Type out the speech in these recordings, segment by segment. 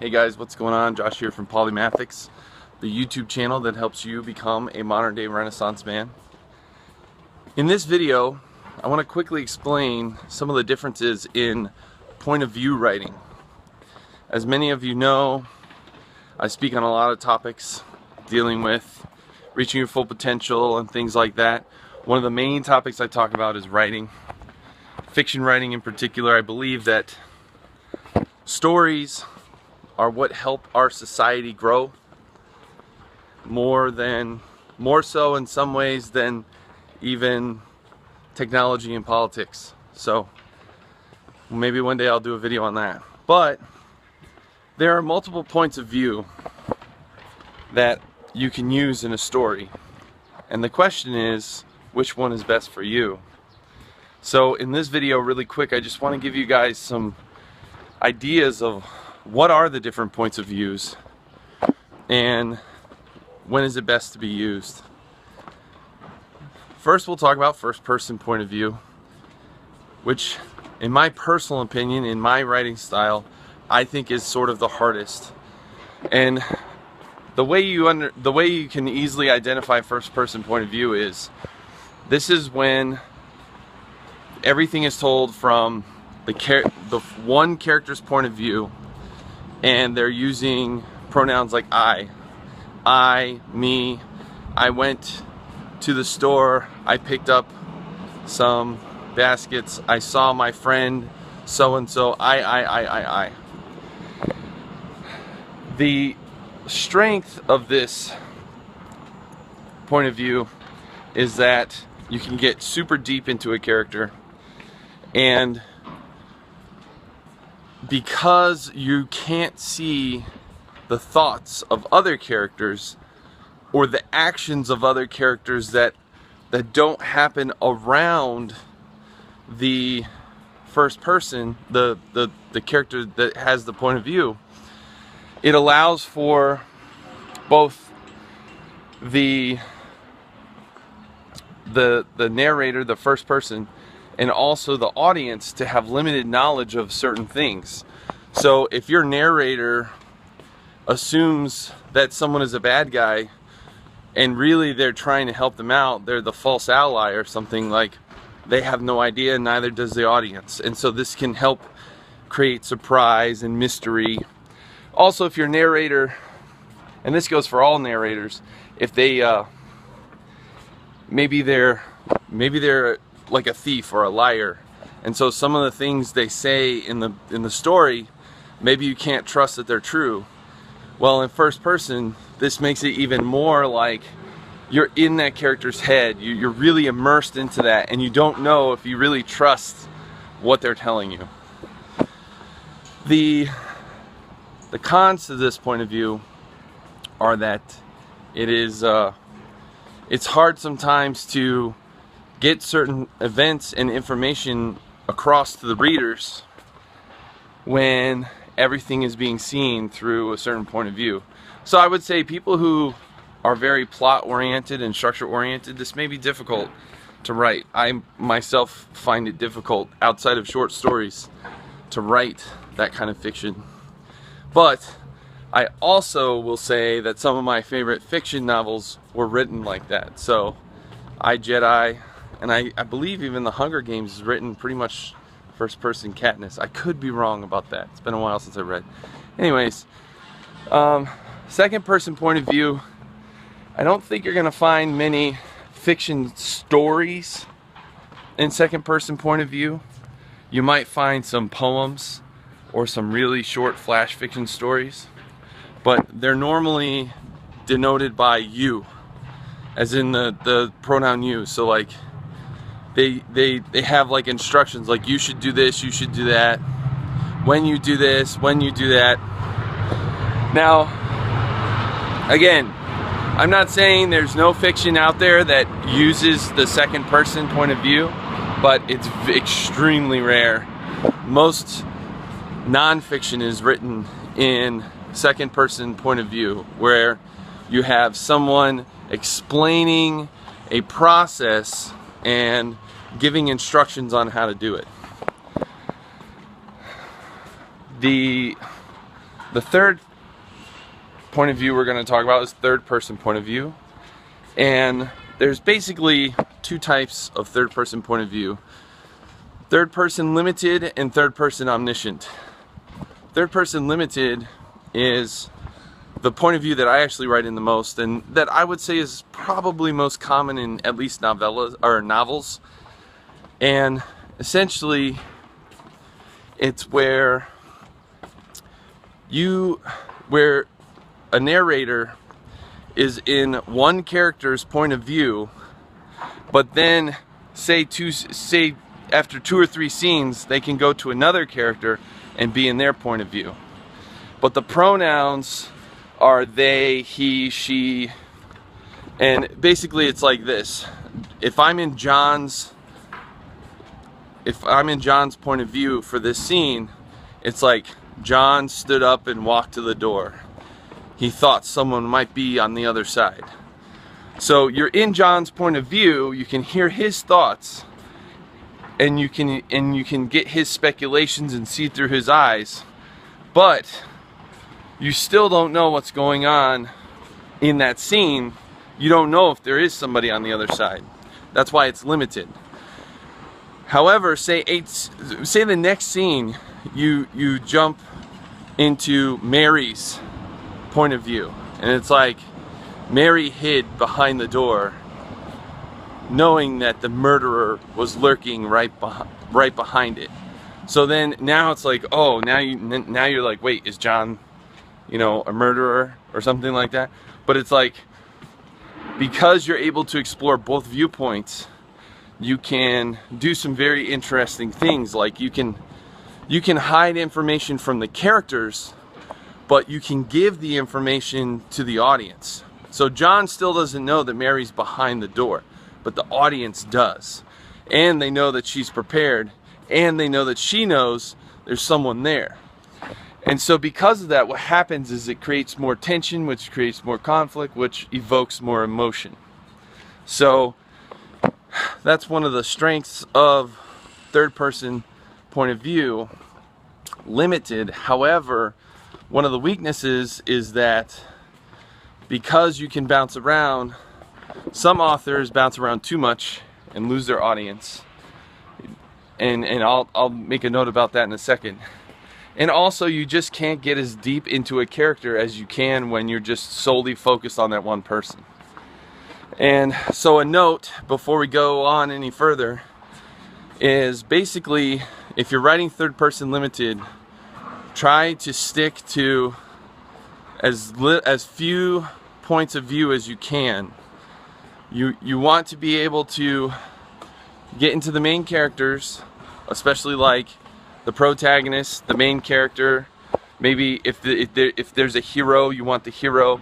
Hey guys, what's going on? Josh here from Polymathics, the YouTube channel that helps you become a modern day Renaissance man. In this video, I want to quickly explain some of the differences in point of view writing. As many of you know, I speak on a lot of topics dealing with reaching your full potential and things like that. One of the main topics I talk about is writing. Fiction writing in particular. I believe that stories are what help our society grow more so in some ways than even technology and politics. So maybe one day I'll do a video on that. But there are multiple points of view that you can use in a story, and the question is, which one is best for you? So in this video, really quick, I just want to give you guys some ideas of what are the different points of views and when is it best to be used. First, we'll talk about first person point of view, which in my personal opinion, in my writing style, I think is sort of the hardest. And the way you can easily identify first person point of view is, this is when everything is told from the one character's point of view, and they're using pronouns like I, me. I went to the store, I picked up some baskets, I saw my friend so and so, I. The strength of this point of view is that you can get super deep into a character, and because you can't see the thoughts of other characters or the actions of other characters that don't happen around the first person, the character that has the point of view, it allows for both the narrator, the first person, and also the audience to have limited knowledge of certain things. So if your narrator assumes that someone is a bad guy and really they're trying to help them out, they're the false ally or something, like, they have no idea, and neither does the audience. And so this can help create surprise and mystery. Also, if your narrator, and this goes for all narrators, if they maybe they're like a thief or a liar, and so some of the things they say in the story, maybe you can't trust that they're true. Well, in first person, this makes it even more like you're in that character's head. You're really immersed into that, and you don't know if you really trust what they're telling you. The cons to this point of view are that it's hard sometimes to get certain events and information across to the readers when everything is being seen through a certain point of view. So I would say people who are very plot oriented and structure oriented, this may be difficult to write. I myself find it difficult outside of short stories to write that kind of fiction. But I also will say that some of my favorite fiction novels were written like that. So Jedi, and I believe even The Hunger Games is written pretty much first person Katniss. I could be wrong about that. It's been a while since I read. Anyways, second person point of view, I don't think you're gonna find many fiction stories in second person point of view. You might find some poems or some really short flash fiction stories, but they're normally denoted by you, as in the pronoun you. So like they have like instructions, like you should do this, you should do that, when you do this, when you do that. Now, again, I'm not saying there's no fiction out there that uses the second person point of view, but it's extremely rare. Most nonfiction is written in second person point of view, where you have someone explaining a process and giving instructions on how to do it. The The third point of view we're going to talk about is third person point of view. And there's basically two types of third person point of view. Third person limited and third person omniscient. Third person limited is the point of view that I actually write in the most, and that I would say is probably most common in at least novellas or novels. And essentially it's where a narrator is in one character's point of view, but then say after 2 or 3 scenes they can go to another character and be in their point of view. But the pronouns are they, he, she, and basically it's like this. If I'm in John's point of view for this scene, it's like John stood up and walked to the door. He thought someone might be on the other side. So you're in John's point of view, you can hear his thoughts, and you can get his speculations and see through his eyes, but you still don't know what's going on in that scene. You don't know if there is somebody on the other side. That's why it's limited. However, say the next scene you jump into Mary's point of view, and it's like Mary hid behind the door, knowing that the murderer was lurking right behind it. So then now it's like, oh, now you're like, wait, is John, a murderer or something like that? But it's like, because you're able to explore both viewpoints, you can do some very interesting things. Like you can hide information from the characters, but you can give the information to the audience. So John still doesn't know that Mary's behind the door, but the audience does. And they know that she's prepared, and they know that she knows there's someone there. And so because of that, what happens is it creates more tension, which creates more conflict, which evokes more emotion. So that's one of the strengths of third person point of view, limited. However, one of the weaknesses is that because you can bounce around, some authors bounce around too much and lose their audience. And I'll make a note about that in a second. And also, you just can't get as deep into a character as you can when you're just solely focused on that one person. And so a note before we go on any further is basically, if you're writing third person limited, try to stick to as few points of view as you can. You want to be able to get into the main characters, especially like the protagonist, the main character. Maybe if there's a hero, you want the hero.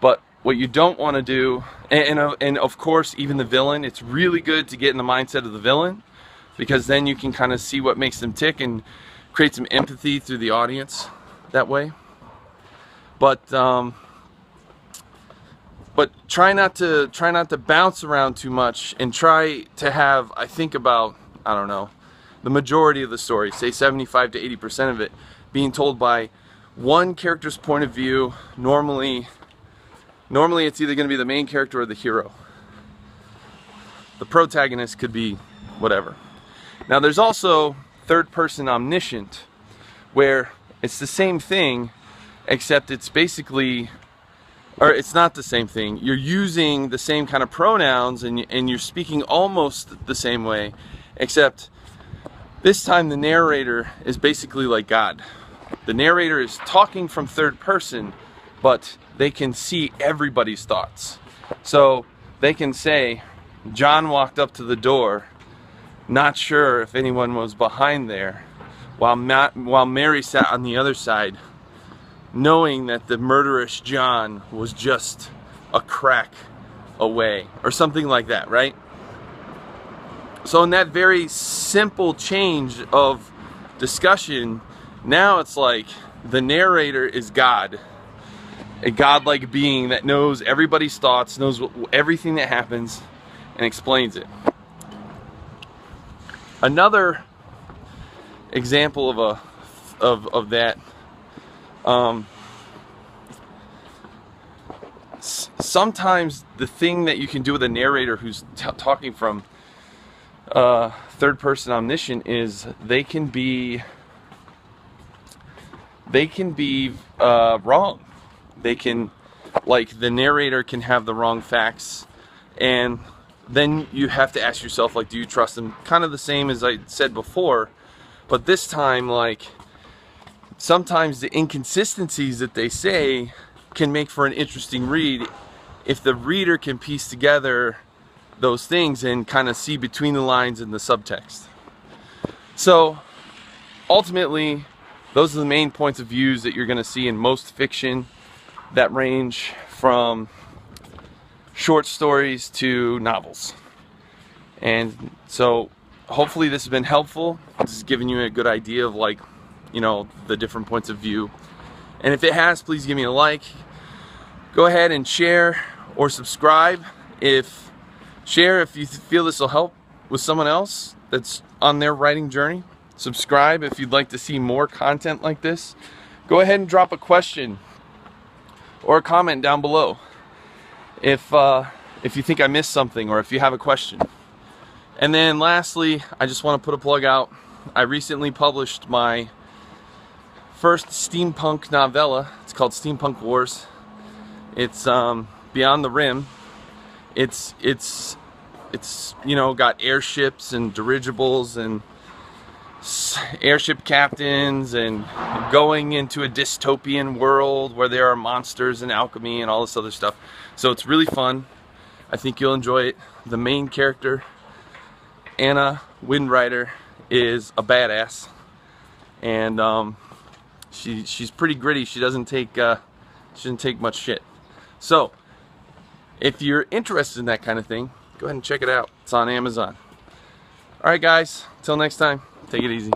But what you don't want to do, and of course even the villain, it's really good to get in the mindset of the villain, because then you can kind of see what makes them tick and create some empathy through the audience that way. But try not to bounce around too much, and try to have, I think about, I don't know, the majority of the story, say 75 to 80% of it, being told by one character's point of view. Normally it's either going to be the main character or the hero. The protagonist could be whatever. Now there's also third person omniscient, where it's the same thing, except it's basically, or it's not the same thing. You're using the same kind of pronouns, and you're speaking almost the same way, except this time the narrator is basically like God. The narrator is talking from third person, but they can see everybody's thoughts. So they can say, John walked up to the door, not sure if anyone was behind there, while Mary sat on the other side, knowing that the murderous John was just a crack away, or something like that, right? So in that very simple change of discussion, now it's like the narrator is God, a godlike being that knows everybody's thoughts, knows everything that happens, and explains it. Another example of that Sometimes the thing that you can do with a narrator who's talking from third person omniscient is they can be wrong. They can, like, the narrator can have the wrong facts, and then you have to ask yourself, like, do you trust them? Kind of the same as I said before, but this time, like, sometimes the inconsistencies that they say can make for an interesting read if the reader can piece together those things and kind of see between the lines in the subtext. So ultimately, those are the main points of views that you're going to see in most fiction that range from short stories to novels. And so hopefully this has been helpful. This is giving you a good idea of, like, you know, the different points of view. And if it has, please give me a like. Go ahead and share or subscribe. Share if you feel this will help with someone else that's on their writing journey. Subscribe if you'd like to see more content like this. Go ahead and drop a question or a comment down below if you think I missed something or if you have a question. And then lastly, I just want to put a plug out. I recently published my first steampunk novella. It's called Steampunk Wars. It's Beyond the Rim. It's you know, got airships and dirigibles and airship captains and going into a dystopian world where there are monsters and alchemy and all this other stuff. So it's really fun. I think you'll enjoy it. The main character, Anna Windrider, is a badass, and she's pretty gritty. She doesn't take much shit. So if you're interested in that kind of thing, go ahead and check it out. It's on Amazon. Alright guys, until next time, take it easy.